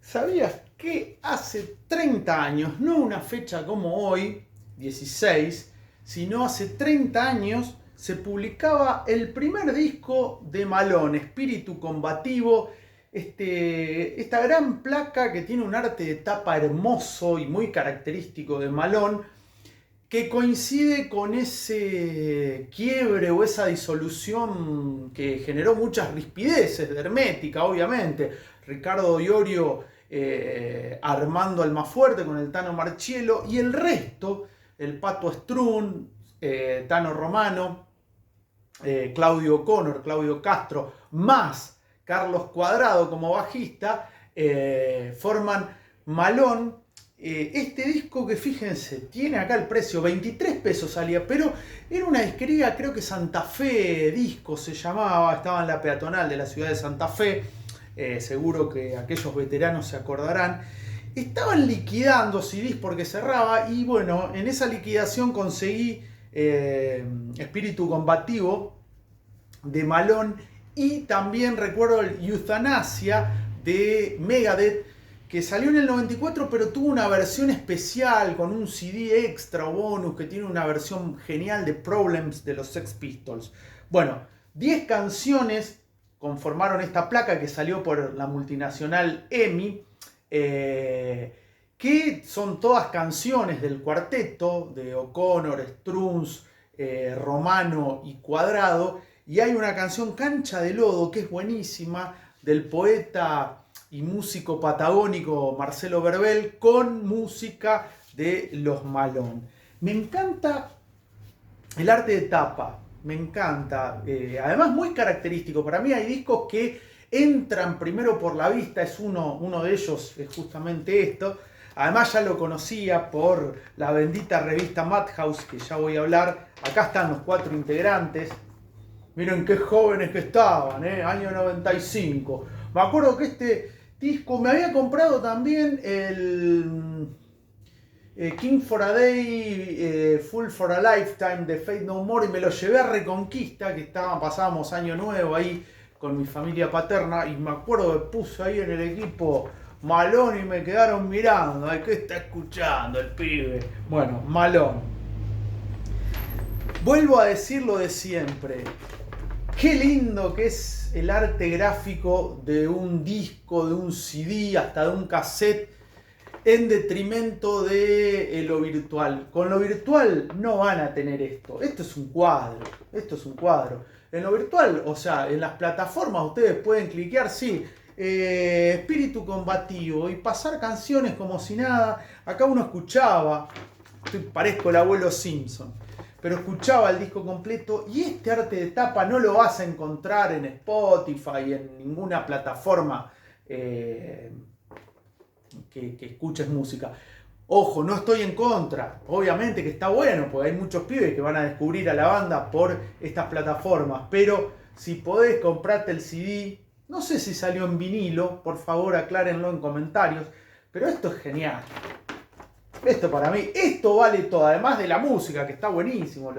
¿Sabías que hace 30 años, no una fecha como hoy, 16, sino hace 30 años se publicaba el primer disco de Malón, Espíritu Combativo, esta gran placa que tiene un arte de tapa hermoso y muy característico de Malón, que coincide con ese quiebre o esa disolución que generó muchas rispideces de Hermética, obviamente. Ricardo Iorio armando Almafuerte con el Tano Marchiello y el resto, el Pato Strun, Tano Romano, Claudio O'Connor, Claudio Castro, más Carlos Cuadrado como bajista, forman Malón. Este disco que fíjense, tiene acá el precio, 23 pesos salía, pero era una disquería, creo que Santa Fe Disco se llamaba, estaba en la peatonal de la ciudad de Santa Fe, seguro que aquellos veteranos se acordarán. Estaban liquidando CDs porque cerraba y bueno, en esa liquidación conseguí Espíritu Combativo de Malón y también recuerdo el Euthanasia de Megadeth, que salió en el 94 pero tuvo una versión especial con un CD extra o bonus que tiene una versión genial de Problems de los Sex Pistols. Bueno, 10 canciones conformaron esta placa que salió por la multinacional EMI, que son todas canciones del cuarteto de O'Connor, Strunz, Romano y Cuadrado, y hay una canción, Cancha de Lodo, que es buenísima, del poeta y músico patagónico Marcelo Verbel, con música de los Malón. Me encanta el arte de tapa, me encanta, además muy característico. Para mí hay discos que entran primero por la vista, es uno de ellos, es justamente esto. Además ya lo conocía por la bendita revista Madhouse, que ya voy a hablar. Acá están los 4 integrantes. Miren qué jóvenes que estaban, año 95. Me acuerdo que este disco me había comprado también el King for a Day, Full for a Lifetime de Faith No More, y me lo llevé a Reconquista, que pasábamos año nuevo ahí con mi familia paterna, y me acuerdo que puse ahí en el equipo Malón y me quedaron mirando. Ay, ¿qué está escuchando el pibe? Bueno, Malón. Vuelvo a decir lo de siempre. Qué lindo que es el arte gráfico de un disco, de un CD, hasta de un cassette, en detrimento de lo virtual. Con lo virtual no van a tener esto. Esto es un cuadro. Esto es un cuadro. En lo virtual, o sea, en las plataformas ustedes pueden cliquear, sí, Espíritu Combativo, y pasar canciones como si nada. Acá uno escuchaba, parezco el abuelo Simpson, pero escuchaba el disco completo, y este arte de tapa no lo vas a encontrar en Spotify, en ninguna plataforma que escuches música. Ojo, no estoy en contra, obviamente que está bueno, porque hay muchos pibes que van a descubrir a la banda por estas plataformas, pero si podés comprarte el CD, no sé si salió en vinilo, por favor aclárenlo en comentarios, pero esto es genial. Esto para mí, esto vale todo, además de la música, que está buenísimo,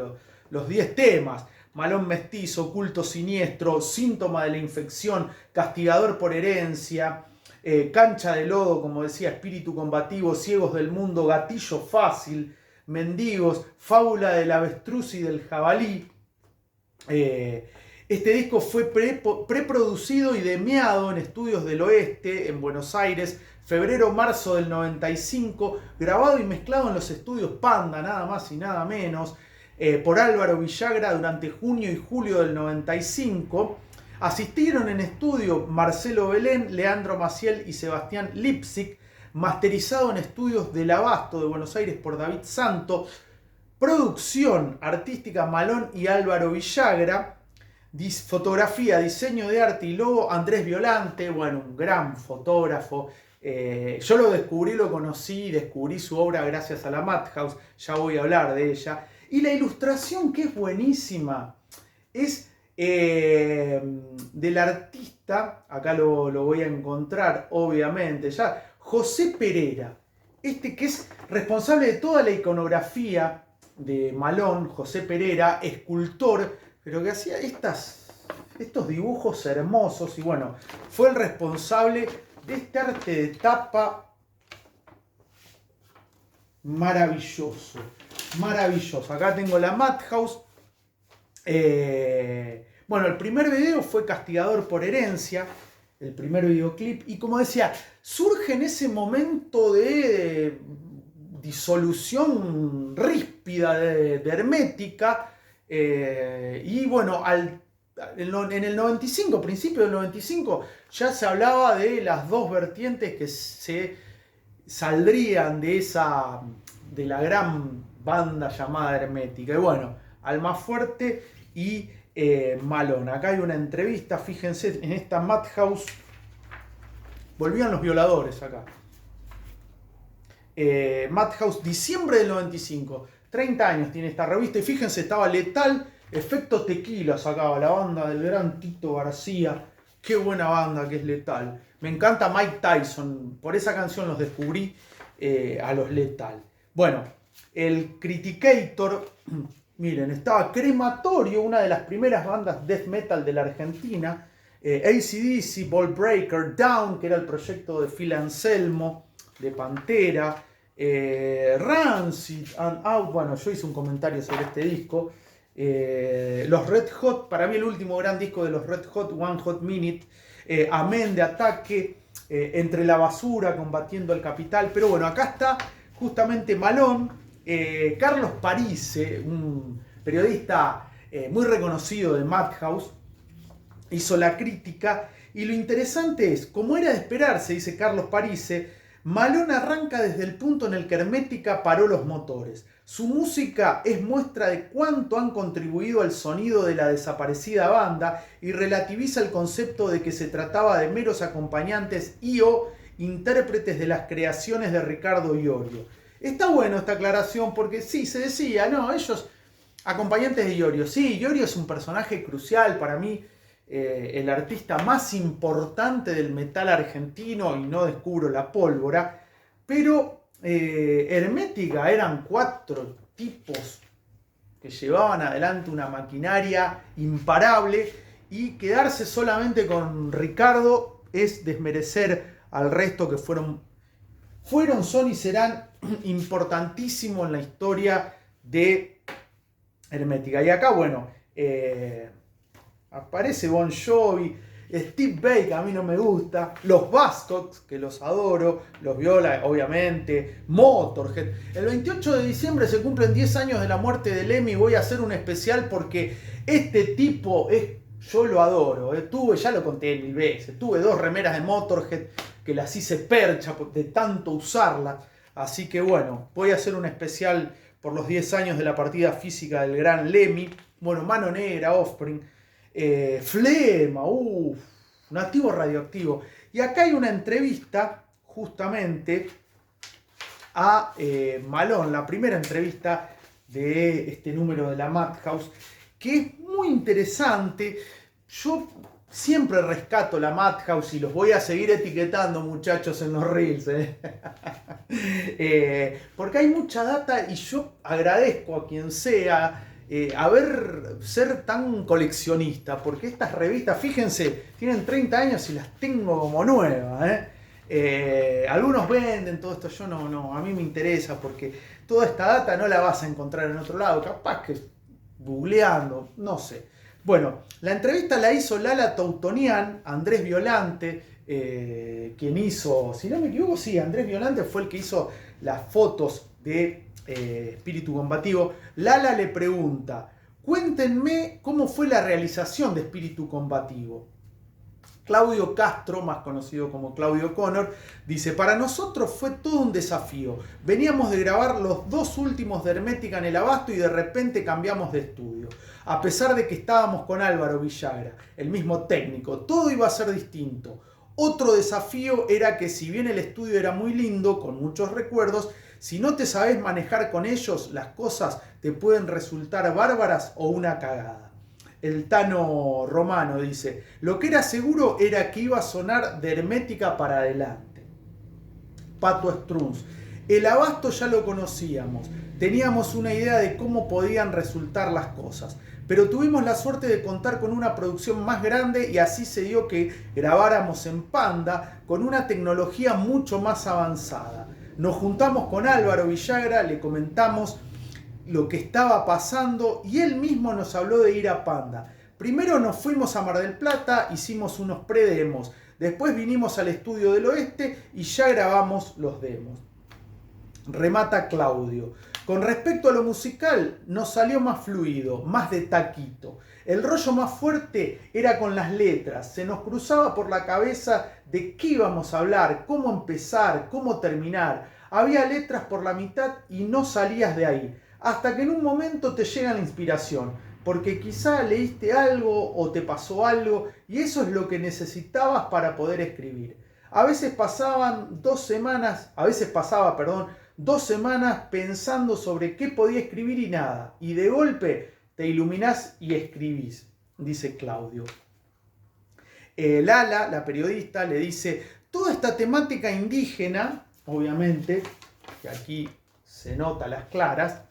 los 10 temas, Malón Mestizo, Culto Siniestro, Síntoma de la Infección, Castigador por Herencia, Cancha de Lodo, como decía, Espíritu Combativo, Ciegos del Mundo, Gatillo Fácil, Mendigos, Fábula del Avestruz y del Jabalí. Este disco fue preproducido y demeado en Estudios del Oeste, en Buenos Aires, febrero-marzo del 95, grabado y mezclado en los estudios Panda, nada más y nada menos, por Álvaro Villagra durante junio y julio del 95. Asistieron en estudio Marcelo Belén, Leandro Maciel y Sebastián Lipsic, masterizado en estudios del Abasto de Buenos Aires por David Santo, producción artística Malón y Álvaro Villagra, fotografía, diseño de arte y logo Andrés Violante, bueno, un gran fotógrafo. Yo lo descubrí, lo conocí, descubrí su obra gracias a la Madhouse, ya voy a hablar de ella. Y la ilustración, que es buenísima, es del artista, acá lo voy a encontrar obviamente ya, José Pereira, que es responsable de toda la iconografía de Malón. José Pereira, escultor, pero que hacía estos dibujos hermosos, y bueno, fue el responsable este arte de tapa maravilloso, maravilloso. Acá tengo la Madhouse. Bueno, el primer video fue Castigador por herencia, el primer videoclip, y como decía, surge en ese momento de disolución ríspida de Hermética, y bueno, en el 95, principio del 95, ya se hablaba de las dos vertientes que se saldrían de la gran banda llamada Hermética. Y bueno, Almafuerte y Malone. Acá hay una entrevista, fíjense, en esta Madhouse. Volvían los violadores acá. Madhouse, diciembre del 95. 30 años tiene esta revista. Y fíjense, estaba Letal, Efecto Tequila sacaba la banda del gran Tito García. Qué buena banda que es Letal. Me encanta Mike Tyson. Por esa canción los descubrí a los Letal. Bueno, el Criticator. Miren, estaba Crematorio, una de las primeras bandas death metal de la Argentina. AC/DC, Ball Breaker, Down, que era el proyecto de Phil Anselmo, de Pantera. Rancid and Out. Bueno, yo hice un comentario sobre este disco. Los Red Hot, para mí el último gran disco de los Red Hot, One Hot Minute. Amén de Ataque, Entre la basura, Combatiendo al capital. Pero bueno, acá está justamente Malone. Carlos Parise, un periodista muy reconocido de Madhouse, hizo la crítica. Y lo interesante es, como era de esperarse, dice Carlos Parise, Malone arranca desde el punto en el que Hermética paró los motores. Su música es muestra de cuánto han contribuido al sonido de la desaparecida banda y relativiza el concepto de que se trataba de meros acompañantes y o intérpretes de las creaciones de Ricardo Iorio. Está bueno esta aclaración porque sí, se decía, no, ellos acompañantes de Iorio. Sí, Iorio es un personaje crucial para mí, el artista más importante del metal argentino, y no descubro la pólvora, pero Hermética eran 4 tipos que llevaban adelante una maquinaria imparable, y quedarse solamente con Ricardo es desmerecer al resto que fueron, son y serán importantísimos en la historia de Hermética. Y acá, bueno, aparece Bon Jovi, Steve Vai, que a mí no me gusta, los Buzzcocks, que los adoro, los Viola, obviamente, Motorhead. El 28 de diciembre se cumplen 10 años de la muerte de Lemmy. Voy a hacer un especial porque este tipo yo lo adoro. Ya lo conté 1000 veces. Tuve 2 remeras de Motorhead que las hice percha de tanto usarlas. Así que bueno, voy a hacer un especial por los 10 años de la partida física del gran Lemmy. Bueno, Mano Negra, Offspring, Flema, Nativo Radioactivo. Y acá hay una entrevista justamente a Malone, la primera entrevista de este número de la Madhouse, que es muy interesante. Yo siempre rescato la Madhouse y los voy a seguir etiquetando, muchachos, en los reels. Porque hay mucha data y yo agradezco a quien sea ser tan coleccionista, porque estas revistas, fíjense, tienen 30 años y las tengo como nuevas. Algunos venden todo esto, yo no, a mí me interesa porque toda esta data no la vas a encontrar en otro lado, capaz que googleando, no sé. Bueno, la entrevista la hizo Lala Toutonian, Andrés Violante, quien hizo, si no me equivoco, sí, Andrés Violante fue el que hizo las fotos de Espíritu Combativo. Lala le pregunta, cuéntenme cómo fue la realización de Espíritu Combativo. Claudio Castro, más conocido como Claudio Connor, dice, para nosotros fue todo un desafío. Veníamos de grabar los 2 últimos de Hermética en el Abasto y de repente cambiamos de estudio. A pesar de que estábamos con Álvaro Villagra, el mismo técnico, todo iba a ser distinto. Otro desafío era que si bien el estudio era muy lindo, con muchos recuerdos, si no te sabes manejar con ellos, las cosas te pueden resultar bárbaras o una cagada. El Tano Romano dice, lo que era seguro era que iba a sonar de Hermética para adelante. Pato Strunz, el Abasto ya lo conocíamos, teníamos una idea de cómo podían resultar las cosas, pero tuvimos la suerte de contar con una producción más grande y así se dio que grabáramos en Panda con una tecnología mucho más avanzada. Nos juntamos con Álvaro Villagra, le comentamos lo que estaba pasando y él mismo nos habló de ir a Panda. Primero nos fuimos a Mar del Plata, hicimos unos pre-demos, después vinimos al Estudio del Oeste y ya grabamos los demos. Remata Claudio. Con respecto a lo musical, nos salió más fluido, más de taquito. El rollo más fuerte era con las letras. Se nos cruzaba por la cabeza de qué íbamos a hablar, cómo empezar, cómo terminar. Había letras por la mitad y no salías de ahí. Hasta que en un momento te llega la inspiración. Porque quizá leíste algo o te pasó algo y eso es lo que necesitabas para poder escribir. A veces pasaba 2 semanas pensando sobre qué podía escribir y nada. Y de golpe te iluminás y escribís, dice Claudio. Lala, la periodista, le dice, toda esta temática indígena, obviamente, que aquí se nota a las claras,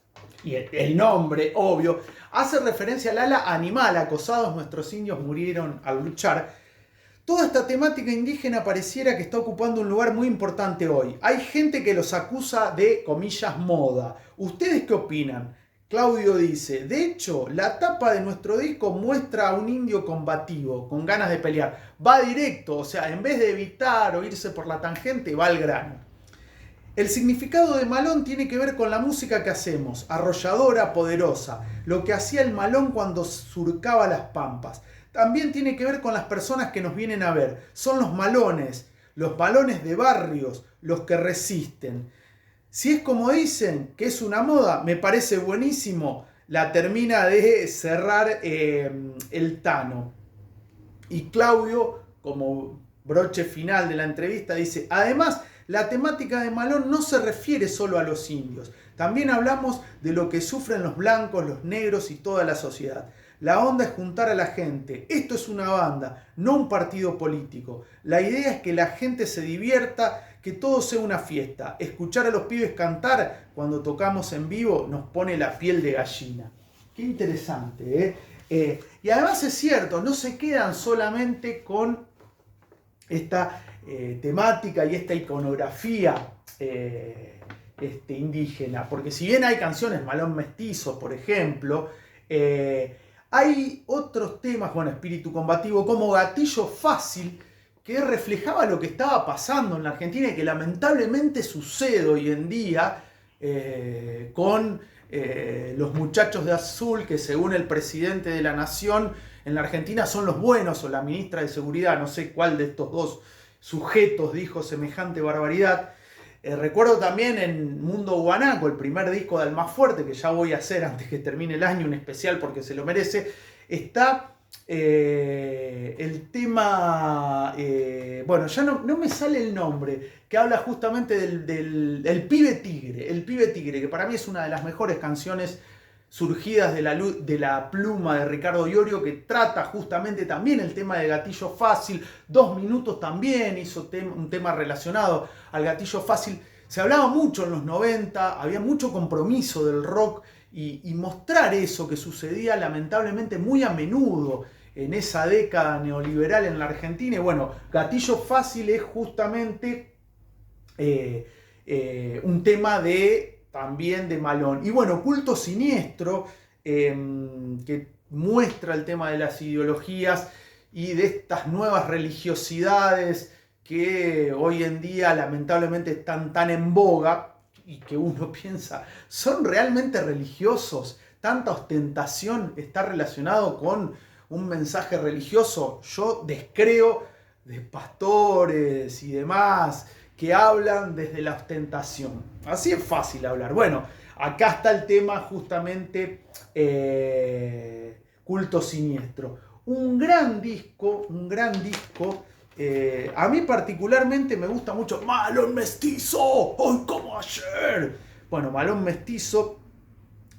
y el nombre, obvio, hace referencia a Lala, animal, acosados nuestros indios murieron al luchar. Toda esta temática indígena pareciera que está ocupando un lugar muy importante hoy. Hay gente que los acusa de, comillas, moda. ¿Ustedes qué opinan? Claudio dice, de hecho, la tapa de nuestro disco muestra a un indio combativo, con ganas de pelear. Va directo, o sea, en vez de evitar o irse por la tangente, va al grano. El significado de Malón tiene que ver con la música que hacemos, arrolladora, poderosa, lo que hacía el Malón cuando surcaba las pampas. También tiene que ver con las personas que nos vienen a ver. Son los malones de barrios, los que resisten. Si es como dicen, que es una moda, me parece buenísimo. La termina de cerrar el Tano. Y Claudio, como broche final de la entrevista, dice, además, la temática de Malón no se refiere solo a los indios. También hablamos de lo que sufren los blancos, los negros y toda la sociedad. La onda es juntar a la gente. Esto es una banda, no un partido político. La idea es que la gente se divierta, que todo sea una fiesta. Escuchar a los pibes cantar cuando tocamos en vivo nos pone la piel de gallina. Qué interesante, ¿eh? Y además es cierto, no se quedan solamente con esta temática y esta iconografía indígena, porque si bien hay canciones, Malón Mestizo, por ejemplo, hay otros temas, bueno, Espíritu Combativo, como Gatillo Fácil, que reflejaba lo que estaba pasando en la Argentina y que lamentablemente sucede hoy en día con los muchachos de azul, que según el presidente de la nación en la Argentina son los buenos, o la ministra de Seguridad, no sé cuál de estos dos sujetos dijo semejante barbaridad. Recuerdo también en Mundo Guanaco, el primer disco de Almafuerte, que ya voy a hacer antes que termine el año, un especial porque se lo merece, está el tema, bueno, ya no me sale el nombre, que habla justamente del Pibe Tigre, el Pibe Tigre, que para mí es una de las mejores canciones surgidas de la pluma de Ricardo Iorio, que trata justamente también el tema de Gatillo Fácil. 2 Minutos también hizo un tema relacionado al Gatillo Fácil. Se hablaba mucho en los 90, había mucho compromiso del rock y mostrar eso que sucedía lamentablemente muy a menudo en esa década neoliberal en la Argentina. Y bueno, Gatillo Fácil es justamente un tema también de Malón. Y bueno, Culto Siniestro, que muestra el tema de las ideologías y de estas nuevas religiosidades que hoy en día lamentablemente están tan en boga y que uno piensa, ¿son realmente religiosos? ¿Tanta ostentación está relacionado con un mensaje religioso? Yo descreo de pastores y demás que hablan desde la ostentación. Así es fácil hablar. Bueno, acá está el tema justamente Culto Siniestro. Un gran disco. A mí particularmente me gusta mucho Malón Mestizo, hoy como ayer. Bueno, Malón Mestizo.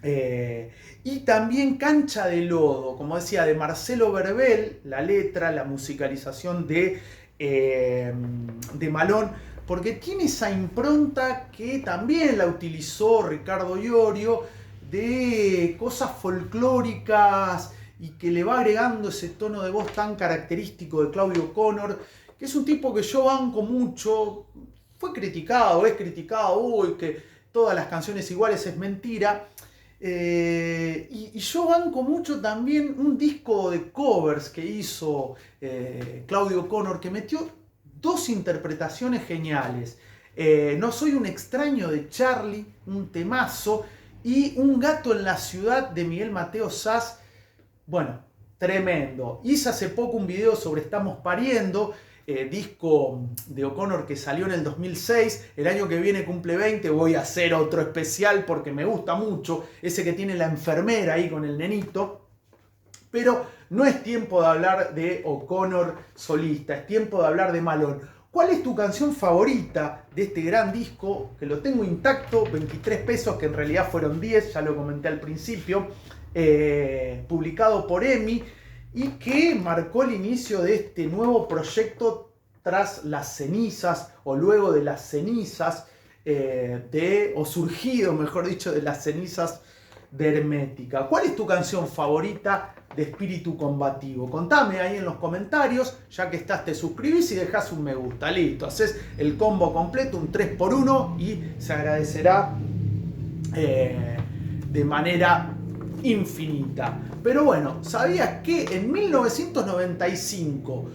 Y también Cancha de Lodo, como decía, de Marcelo Verbel, la letra, la musicalización de Malón, porque tiene esa impronta que también la utilizó Ricardo Iorio de cosas folclóricas y que le va agregando ese tono de voz tan característico de Claudio O'Connor, que es un tipo que yo banco mucho. Fue criticado, es criticado, uy, que todas las canciones iguales es mentira. Y yo banco mucho también un disco de covers que hizo Claudio O'Connor, que metió dos interpretaciones geniales. No soy un extraño de Charlie, un temazo, y Un gato en la ciudad de Miguel Mateo Sass. Bueno, tremendo. Hice hace poco un video sobre Estamos pariendo, disco de O'Connor que salió en el 2006. El año que viene cumple 20, voy a hacer otro especial porque me gusta mucho, ese que tiene la enfermera ahí con el nenito. Pero no es tiempo de hablar de O'Connor solista, es tiempo de hablar de Malón. ¿Cuál es tu canción favorita de este gran disco? Que lo tengo intacto, 23 pesos, que en realidad fueron 10, ya lo comenté al principio, publicado por EMI, y que marcó el inicio de este nuevo proyecto tras las cenizas, o luego de las cenizas, o surgido, mejor dicho, de las cenizas de Hermética. ¿Cuál es tu canción favorita de Espíritu Combativo? Contame ahí en los comentarios. Ya que estás, te suscribís y dejás un me gusta. Listo, haces el combo completo, un 3x1, y se agradecerá de manera infinita. Pero bueno, ¿sabías que en 1995,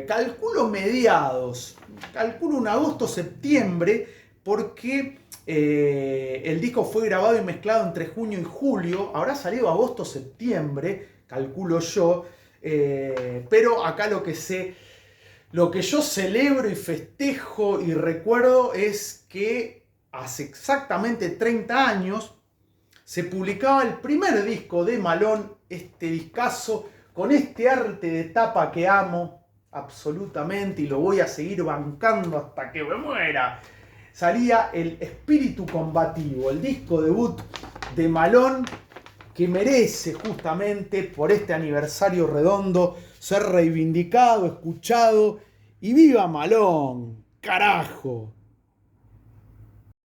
calculo mediados, calculo un agosto-septiembre, porque el disco fue grabado y mezclado entre junio y julio, habrá salido agosto-septiembre, calculo yo, pero acá lo que yo celebro y festejo y recuerdo es que hace exactamente 30 años se publicaba el primer disco de Malón, este discazo con este arte de tapa que amo absolutamente y lo voy a seguir bancando hasta que me muera. Salía el Espíritu Combativo, el disco debut de Malón, que merece justamente por este aniversario redondo ser reivindicado, escuchado, y ¡viva Malón! ¡Carajo!